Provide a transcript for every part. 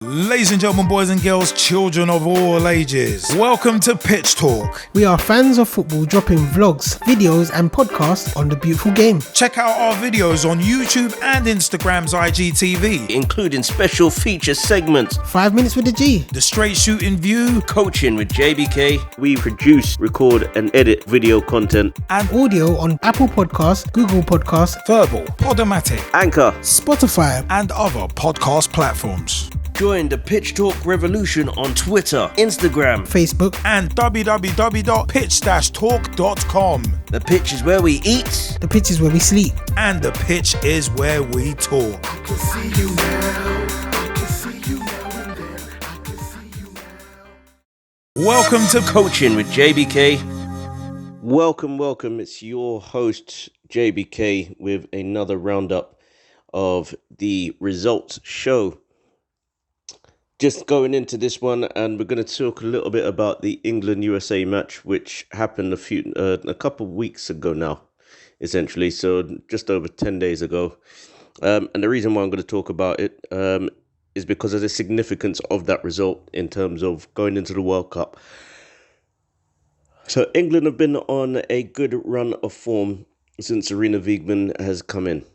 Ladies and gentlemen, boys and girls, children of all ages, welcome to Pitch Talk. We are fans of football dropping vlogs, videos and podcasts on the beautiful game. Check out our videos on YouTube and Instagram's IGTV, including special feature segments, 5 minutes with the G, the straight shooting view, coaching with JBK. We produce, record and edit video content and audio on Apple Podcasts, Google Podcasts, Verbal, Podomatic, Anchor, Spotify and other podcast platforms. Join the Pitch Talk revolution on Twitter, Instagram, Facebook and www.pitch-talk.com. The pitch is where we eat. The pitch is where we sleep. And the pitch is where we talk. I can see you now. I can see you now and then. I can see you now. Welcome to Coaching with JBK. Welcome. It's your host, JBK, with another roundup of the results show. Just going into this one, and we're going to talk a little bit about the England USA match, which happened a couple of weeks ago now, essentially, so just over 10 days ago. And the reason why I'm going to talk about it is because of the significance of that result in terms of going into the World Cup. So England have been on a good run of form since Serena Wiegman has come in.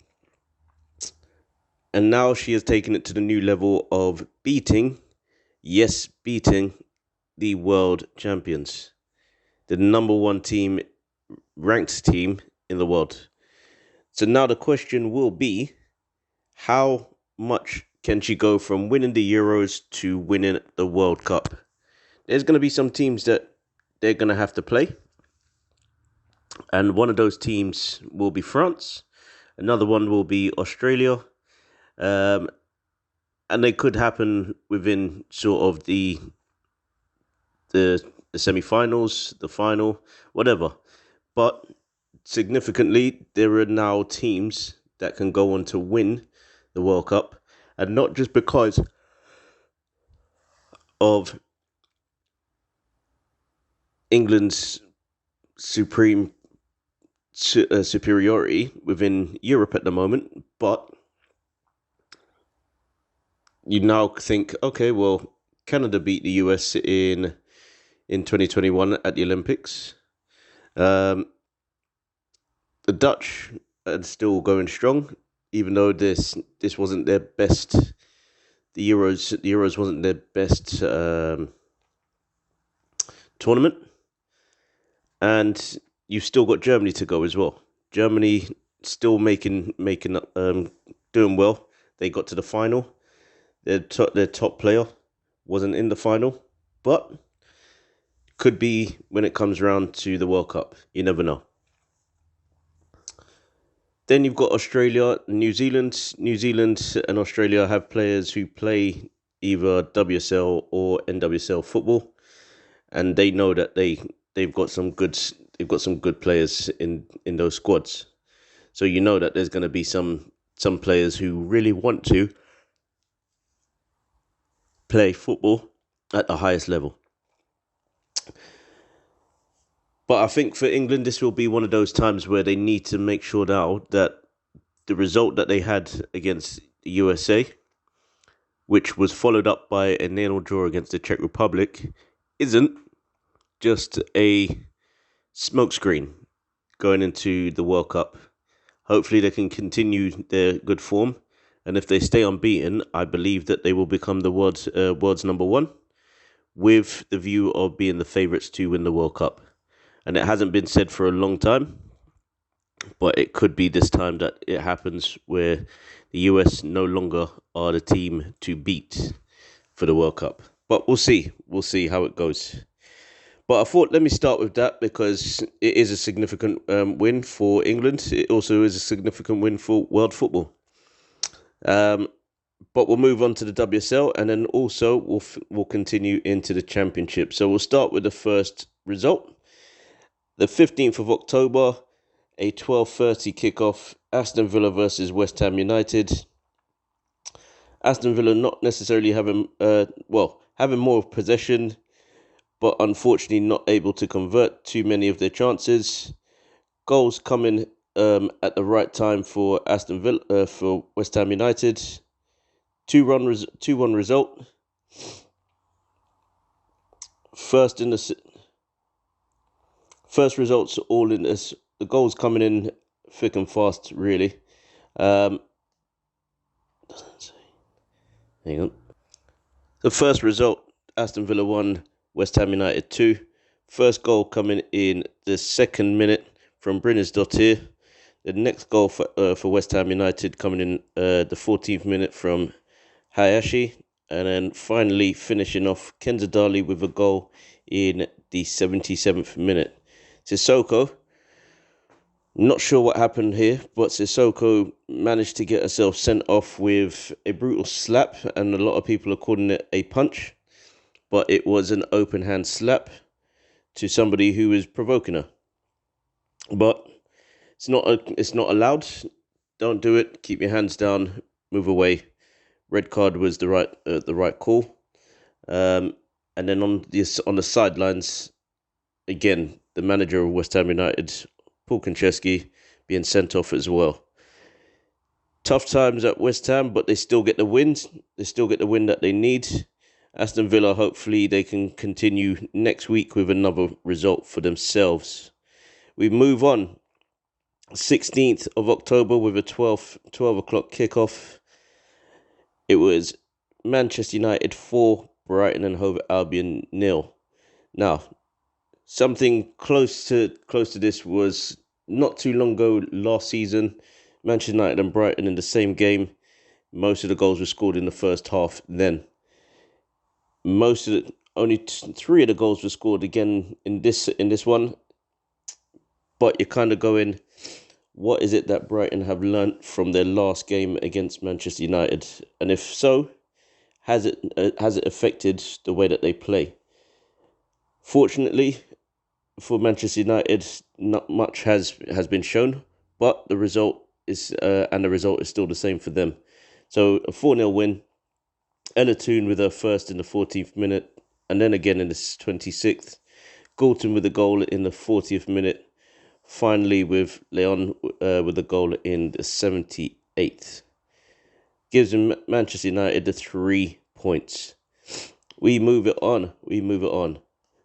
And now she has taken it to the new level of beating the world champions. The number one team, ranked team in the world. So now the question will be, how much can she go from winning the Euros to winning the World Cup? There's going to be some teams that they're going to have to play. And one of those teams will be France. Another one will be Australia. And they could happen within sort of the semi-finals, the final, whatever. But significantly, there are now teams that can go on to win the World Cup, and not just because of England's supreme superiority within Europe at the moment, but you now think, okay, well, Canada beat the US in 2021 at the Olympics. The Dutch are still going strong, even though this wasn't their best. The Euros wasn't their best tournament, and you've still got Germany to go as well. Germany still making doing well. They got to the final. Their top player wasn't in the final, but could be when it comes around to the World Cup. You never know. Then you've got Australia, New Zealand. New Zealand and Australia have players who play either WSL or NWSL football, and they know that they've got some good players in those squads. So you know that there's going to be some players who really want to play football at the highest level. But I think for England, this will be one of those times where they need to make sure now that the result that they had against the USA, which was followed up by a 0-0 draw against the Czech Republic, isn't just a smokescreen going into the World Cup. Hopefully they can continue their good form. And if they stay unbeaten, I believe that they will become the world's number one, with the view of being the favourites to win the World Cup. And it hasn't been said for a long time, but it could be this time that it happens, where the US no longer are the team to beat for the World Cup. But we'll see. We'll see how it goes. But I thought, let me start with that, because it is a significant win for England. It also is a significant win for world football. But we'll move on to the WSL, and then also we'll continue into the Championship. So we'll start with the first result. The 15th of October, a 12:30 kickoff, Aston Villa versus West Ham United. Aston Villa not necessarily having more possession, but unfortunately not able to convert too many of their chances. Goals coming at the right time for Aston Villa, for West Ham United. 2-1 result. First results all in this. The goals coming in thick and fast, really. Doesn't say. Hang on. The first result, Aston Villa 1, West Ham United 2. First goal coming in the 2nd minute from Brynjarsdottir. The next goal for West Ham United coming in the 14th minute from Hayashi. And then finally finishing off Kenza Dali with a goal in the 77th minute. Sissoko, not sure what happened here, but Sissoko managed to get herself sent off with a brutal slap, and a lot of people are calling it a punch, but it was an open hand slap to somebody who was provoking her. But it's not allowed. Don't do it. Keep your hands down. Move away. Red card was the right call. And then on the sidelines, again, the manager of West Ham United, Paul Konchesky, being sent off as well. Tough times at West Ham, but they still get the win. They still get the win that they need. Aston Villa, hopefully they can continue next week with another result for themselves. We move on. 16th of October with a 12 o'clock kickoff. It was Manchester United 4, Brighton and Hove Albion 0. Now, something close to this was not too long ago last season. Manchester United and Brighton in the same game. Most of the goals were scored in the first half then. Only 3 of the goals were scored again in this one. But you're kind of going, what is it that Brighton have learnt from their last game against Manchester United? And if so, has it affected the way that they play? Fortunately, for Manchester United, not much has been shown, but the result is still the same for them. So a 4-0 win. Ella Toone with her first in the 14th minute, and then again in the 26th. Galton with a goal in the 40th minute. Finally with Leon with a goal in the 78th. Gives Manchester United the 3 points. We move it on.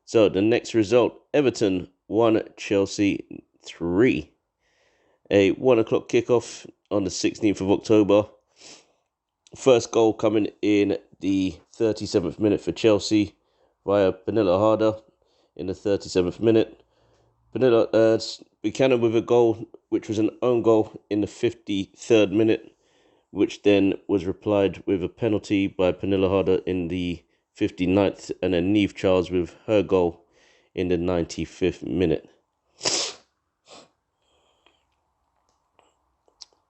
So the next result, Everton 1, Chelsea 3. A 1 o'clock kickoff on the 16th of October. First goal coming in the 37th minute for Chelsea via Pernilla Harder in the 37th minute. Buchanan with a goal, which was an own goal in the 53rd minute, which then was replied with a penalty by Pernilla Harder in the 59th, and then Niamh Charles with her goal in the 95th minute.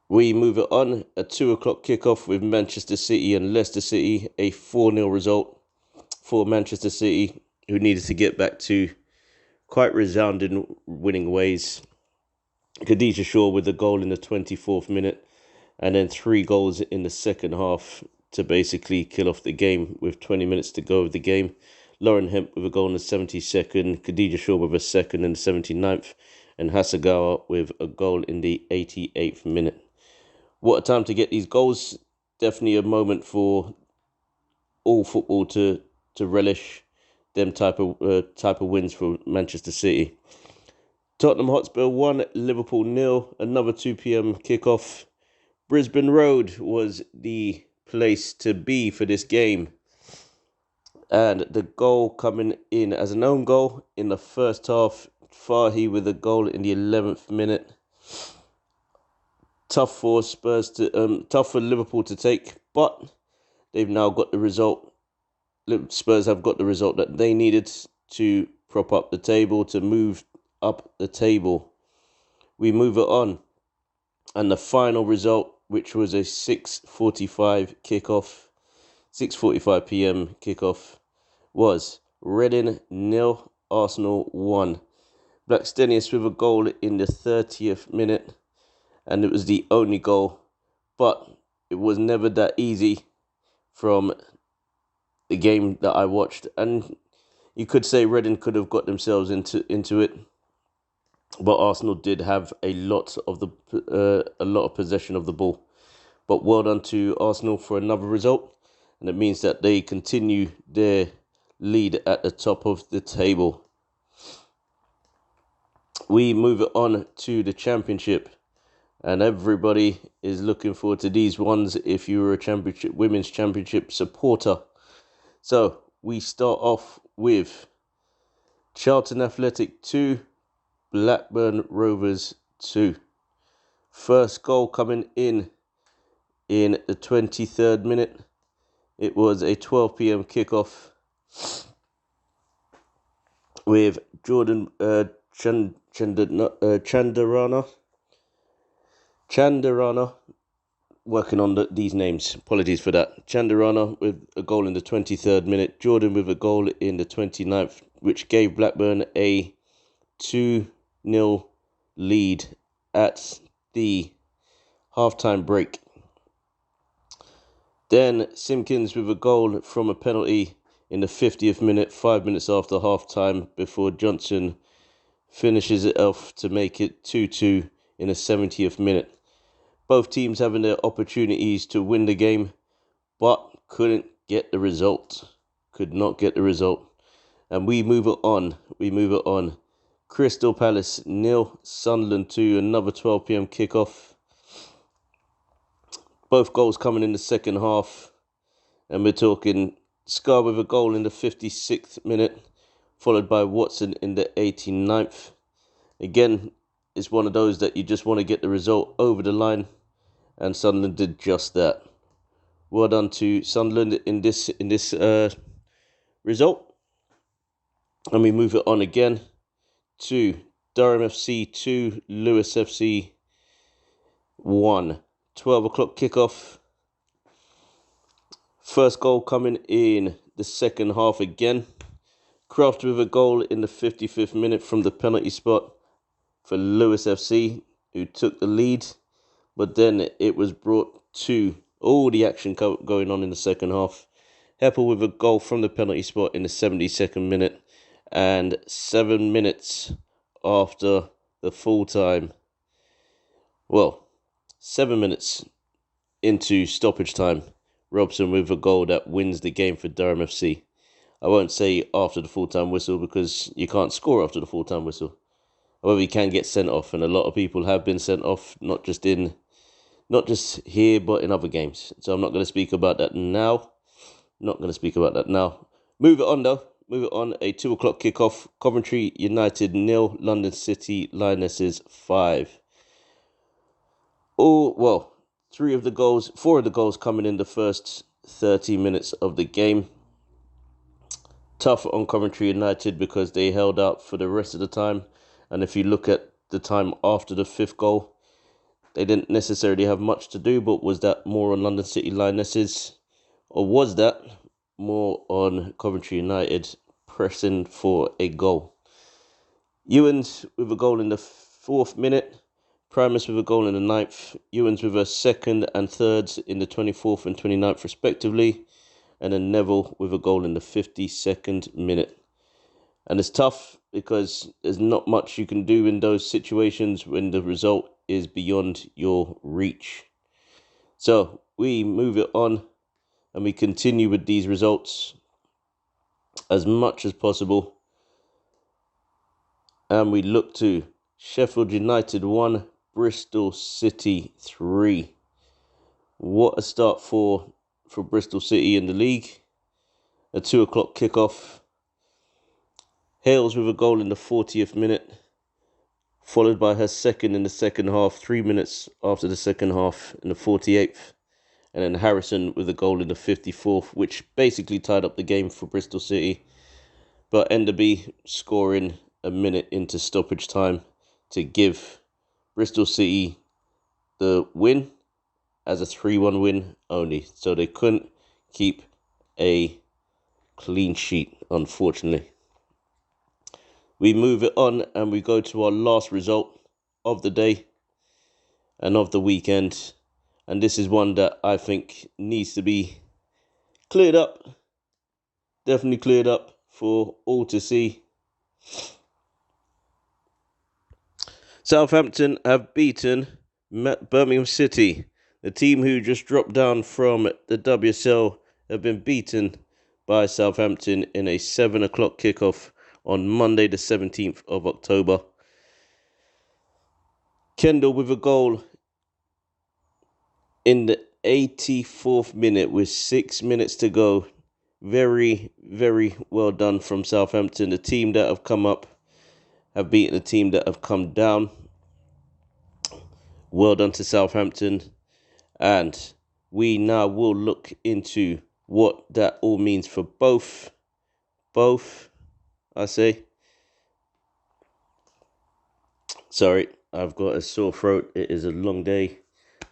We move it on, a 2 o'clock kickoff with Manchester City and Leicester City, a 4-0 result for Manchester City, who needed to get back to quite resounding winning ways. Khadija Shaw with a goal in the 24th minute, and then 3 goals in the second half to basically kill off the game with 20 minutes to go of the game. Lauren Hemp with a goal in the 72nd, Khadija Shaw with a second in the 79th, and Hasegawa with a goal in the 88th minute. What a time to get these goals. Definitely a moment for all football to relish them type of wins for Manchester City. Tottenham Hotspur 1, Liverpool 0, another 2 p.m. kickoff. Brisbane Road was the place to be for this game. And the goal coming in as an own goal in the first half, Fahy with a goal in the 11th minute. Tough for Liverpool to take, but they've now got the result. Spurs have got the result that they needed to prop up the table, to move up the table. We move it on. And the final result, which was a 6:45 p.m. kickoff, was Reading 0, Arsenal 1. Blackstenius with a goal in the 30th minute, and it was the only goal, but it was never that easy from the game that I watched, and you could say Reading could have got themselves into it, but Arsenal did have a lot of possession of the ball. But well done to Arsenal for another result. and it means that they continue their lead at the top of the table. We move it on to the championship, and everybody is looking forward to these ones if you're a women's championship supporter. So we start off with Charlton Athletic 2, Blackburn Rovers 2. First goal coming in the 23rd minute. It was a 12 p.m. kickoff with Jordan Chandarana, working on these names. Apologies for that. Chandarana with a goal in the 23rd minute. Jordan with a goal in the 29th, which gave Blackburn a 2-0 lead at the halftime break. Then Simpkins with a goal from a penalty in the 50th minute, 5 minutes after halftime, before Johnson finishes it off to make it 2-2 in the 70th minute. Both teams having their opportunities to win the game, but couldn't get the result. Could not get the result. And we move it on. Crystal Palace 0, Sunderland 2, another 12 p.m. kickoff. Both goals coming in the second half. And we're talking Scar with a goal in the 56th minute, followed by Watson in the 89th. Again, it's one of those that you just want to get the result over the line, and Sunderland did just that. Well done to Sunderland in this result. And we move it on again to Durham FC 2, Lewis FC 1. 12 o'clock kickoff. First goal coming in the second half again. Croft with a goal in the 55th minute from the penalty spot for Lewis FC, who took the lead. But then it was brought to all the action going on in the second half. Heppel with a goal from the penalty spot in the 72nd minute. And 7 minutes after the full time. 7 minutes into stoppage time, Robson with a goal that wins the game for Durham FC. I won't say after the full-time whistle because you can't score after the full-time whistle. However, you can get sent off, and a lot of people have been sent off, not just here, but in other games. So I'm not going to speak about that now. Move it on, though. A 2 o'clock kickoff. Coventry United 0, London City Lionesses 5. 4 of the goals coming in the first 30 minutes of the game. Tough on Coventry United because they held out for the rest of the time. And if you look at the time after the 5th goal, they didn't necessarily have much to do, but was that more on London City Lionesses? Or was that more on Coventry United pressing for a goal? Ewans with a goal in the 4th minute. Primus with a goal in the 9th. Ewans with a 2nd and 3rd in the 24th and 29th respectively. And then Neville with a goal in the 52nd minute. And it's tough because there's not much you can do in those situations when the result is beyond your reach. So we move it on and we continue with these results as much as possible. And we look to Sheffield United 1, Bristol City 3. What a start for Bristol City in the league. A 2 o'clock kickoff. Hales with a goal in the 40th minute, followed by her second in the second half, 3 minutes after the second half in the 48th. And then Harrison with a goal in the 54th, which basically tied up the game for Bristol City. But Enderby scoring a minute into stoppage time to give Bristol City the win as a 3-1 win only. So they couldn't keep a clean sheet, unfortunately. We move it on and we go to our last result of the day and of the weekend. And this is one that I think needs to be cleared up. Definitely cleared up for all to see. Southampton have beaten Birmingham City, the team who just dropped down from the WSL have been beaten by Southampton in a 7 o'clock kickoff on Monday the 17th of October. Kendall with a goal in the 84th minute with 6 minutes to go. Very, very well done from Southampton. The team that have come up have beaten the team that have come down. Well done to Southampton. And we now will look into what that all means for both, I say. Sorry, I've got a sore throat. It is a long day.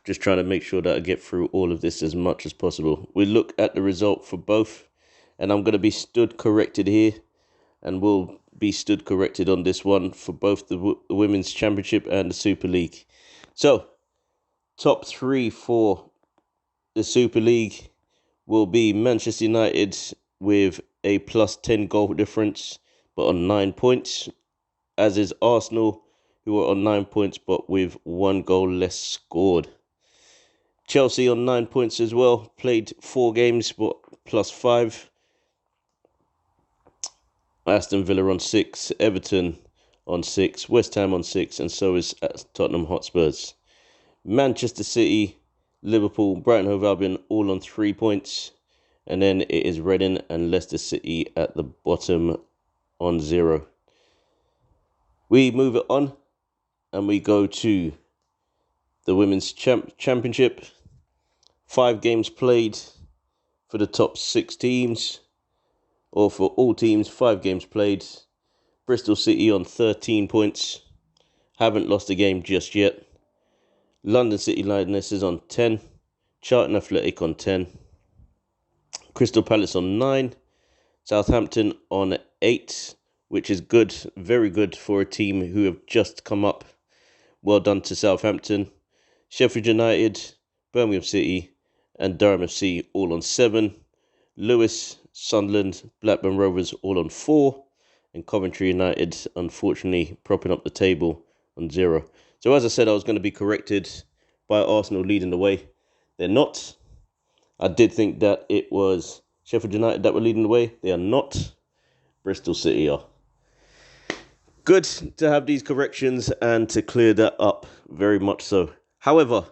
Just trying to make sure that I get through all of this as much as possible. We look at the result for both, and I'm going to be stood corrected here, and will be stood corrected on this one for both the Women's Championship and the Super League. So, top three for the Super League will be Manchester United with a plus 10 goal difference, but on 9 points, as is Arsenal, who are on 9 points, but with 1 goal less scored. Chelsea on 9 points as well, played 4 games, but plus 5. Aston Villa on 6, Everton on 6, West Ham on 6, and so is Tottenham Hotspurs. Manchester City, Liverpool, Brighton Hove Albion all on 3 points, and then it is Reading and Leicester City at the bottom on 0. We move it on, and we go to the Women's Championship. 5 games played for the top 6 teams, or for all teams, 5 games played. Bristol City on 13 points, haven't lost a game just yet. London City Lionesses on 10, Charlton Athletic on 10, Crystal Palace on 9, Southampton on 8, which is good, very good for a team who have just come up. Well done to Southampton. Sheffield United, Birmingham City, and Durham FC all on 7. Lewis, Sunderland, Blackburn Rovers all on 4. And Coventry United, unfortunately, propping up the table on 0. So as I said, I was going to be corrected by Arsenal leading the way. They're not. I did think that it was Sheffield United that were leading the way. They are not. Bristol City are. Good to have these corrections and to clear that up, very much so. However,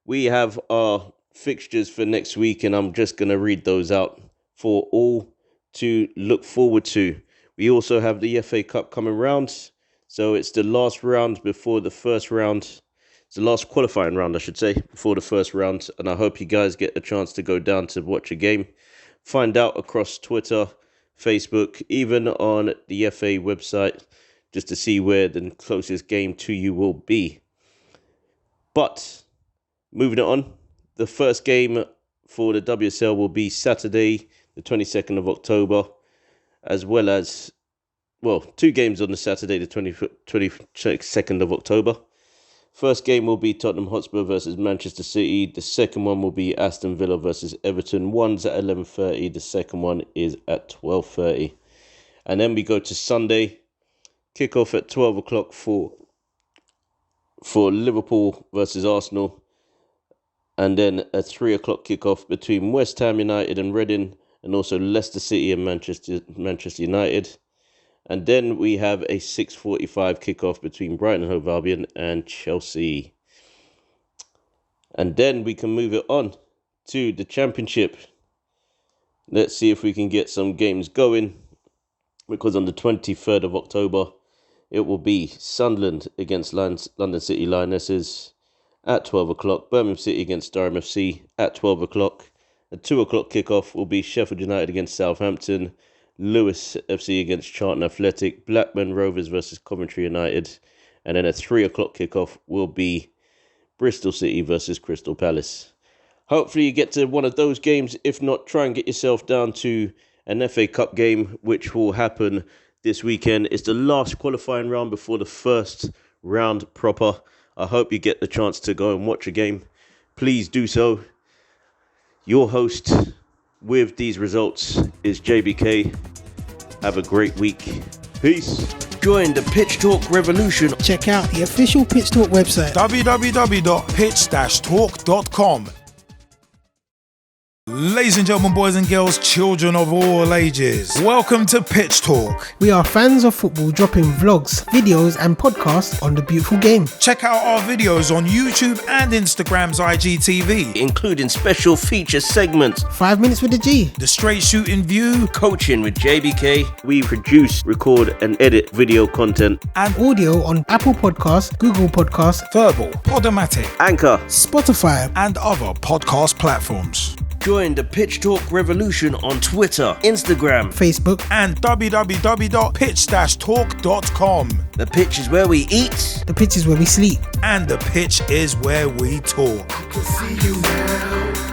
we have our fixtures for next week, and I'm just going to read those out for all to look forward to. We also have the FA Cup coming round, so it's the last round before the first round. It's the last qualifying round, I should say, before the first round, and I hope you guys get a chance to go down to watch a game. Find out across Twitter, Facebook, even on the FA website, just to see where the closest game to you will be. But, moving on, the first game for the WSL will be Saturday, the 22nd of October, as well as, 2 games on the Saturday, the 22nd of October. First game will be Tottenham Hotspur versus Manchester City. The second one will be Aston Villa versus Everton. One's at 11:30. The second one is at 12:30. And then we go to Sunday. Kickoff at 12 o'clock for Liverpool versus Arsenal. And then a 3 o'clock kickoff between West Ham United and Reading, and also Leicester City and Manchester United. And then we have a 6:45 kickoff between Brighton and Hove Albion and Chelsea. And then we can move it on to the Championship. Let's see if we can get some games going, because on the 23rd of October, it will be Sunderland against London City Lionesses at 12 o'clock. Birmingham City against Durham FC at 12 o'clock. A 2 o'clock kickoff will be Sheffield United against Southampton, Lewis FC against Charlton Athletic, Blackburn Rovers versus Coventry United, and then a 3 o'clock kickoff will be Bristol City versus Crystal Palace. Hopefully you get to one of those games. If not, try and get yourself down to an FA Cup game, which will happen this weekend. It's the last qualifying round before the first round proper. I hope you get the chance to go and watch a game. Please do so. Your host with these results is JBK. Have a great week. Peace. Join the Pitch Talk revolution. Check out the official Pitch Talk website, www.pitch-talk.com. Ladies and gentlemen, boys and girls, children of all ages, welcome to Pitch Talk. We are fans of football dropping vlogs, videos and podcasts on the beautiful game. Check out our videos on YouTube and Instagram's IGTV. including special feature segments, 5 minutes with the G. The Straight Shooting View coaching with JBK, We produce, record, and edit video content. and Audio on Apple Podcasts, Google Podcasts, Verbal, Podomatic, Anchor. Spotify. and other podcast platforms. Join the Pitch Talk revolution on Twitter, Instagram. Facebook. And www.pitch-talk.com. The pitch is where we eat. The pitch is where we sleep. And the pitch is where we talk. I can see you now.